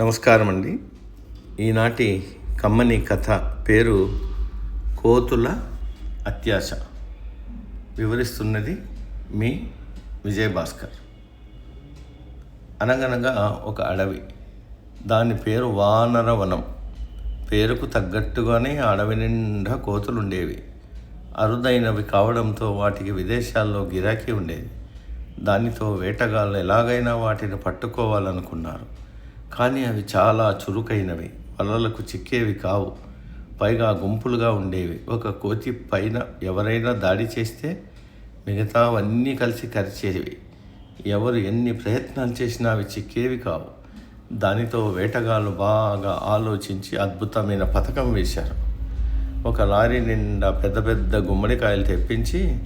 నమస్కారం అండి. ఈనాటి కమ్మని కథ పేరు కోతుల అత్యాశ. వివరిస్తున్నది మీ విజయభాస్కర్. అనగనగా ఒక అడవి. దాని పేరు వానరవనం. పేరుకు తగ్గట్టుగానే అడవి నిండా కోతులు ఉండేవి. అరుదైనవి కావడంతో వాటికి విదేశాల్లో గిరాకీ ఉండేది. దానితో వేటగాళ్ళు ఎలాగైనా వాటిని పట్టుకోవాలనుకున్నారు. కానీ అవి చాలా చురుకైనవి, వలలకు చిక్కేవి కావు. పైగా గుంపులుగా ఉండేవి. ఒక కోతి పైన ఎవరైనా దాడి చేస్తే మిగతావన్నీ కలిసి కరిచేవి. ఎవరు ఎన్ని ప్రయత్నాలు చేసినా అవి చిక్కేవి కావు. దానితో వేటగాళ్ళు బాగా ఆలోచించి అద్భుతమైన పథకం వేశారు. ఒక లారీ నిండా పెద్ద పెద్ద గుమ్మడికాయలు తెప్పించి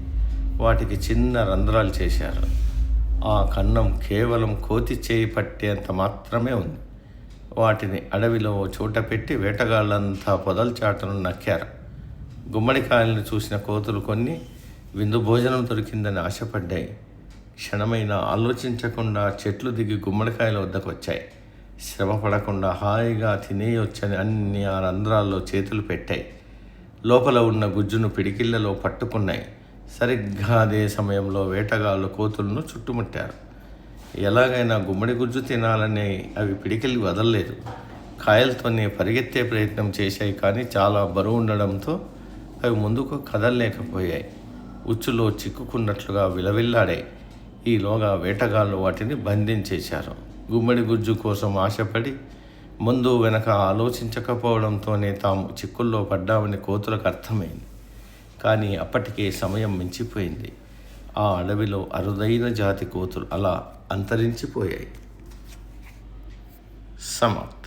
వాటికి చిన్న రంధ్రాలు చేశారు. ఆ కన్నం కేవలం కోతి చేయి పట్టేంత మాత్రమే ఉంది. వాటిని అడవిలో చోట పెట్టి వేటగాళ్ళంతా పొదల్చాటను నక్కారు. గుమ్మడికాయలను చూసిన కోతులు కొన్ని విందు భోజనం దొరికిందని ఆశపడ్డాయి. క్షణమైనా ఆలోచించకుండా చెట్లు దిగి గుమ్మడికాయల వద్దకు వచ్చాయి. శ్రమ పడకుండా హాయిగా తినేయొచ్చని అన్ని ఆ రంధ్రాల్లో చేతులు పెట్టాయి. లోపల ఉన్న గుజ్జును పిడికిళ్లలో పట్టుకున్నాయి. సరిగ్గా అదే సమయంలో వేటగాళ్ళు కోతులను చుట్టుముట్టారు. ఎలాగైనా గుమ్మడి గుజ్జు తినాలని అవి పిడికిలి వదలలేదు. కాయలతోనే పరిగెత్తే ప్రయత్నం చేశాయి. కానీ చాలా బరువు ఉండడంతో అవి ముందుకు కదలలేకపోయాయి. ఉచ్చులో చిక్కుకున్నట్లుగా విలవిల్లాడాయి. ఈలోగా వేటగాళ్ళు వాటిని బంధించేశారు. గుమ్మడి గుజ్జు కోసం ఆశపడి ముందు వెనక ఆలోచించకపోవడంతోనే తాము చిక్కుల్లో పడ్డామని కోతులకు అర్థమైంది. కానీ అప్పటికే సమయం మించిపోయింది. ఆ అడవిలో అరుదైన జాతి కోతులు అలా అంతరించిపోయాయి. సమాప్తం.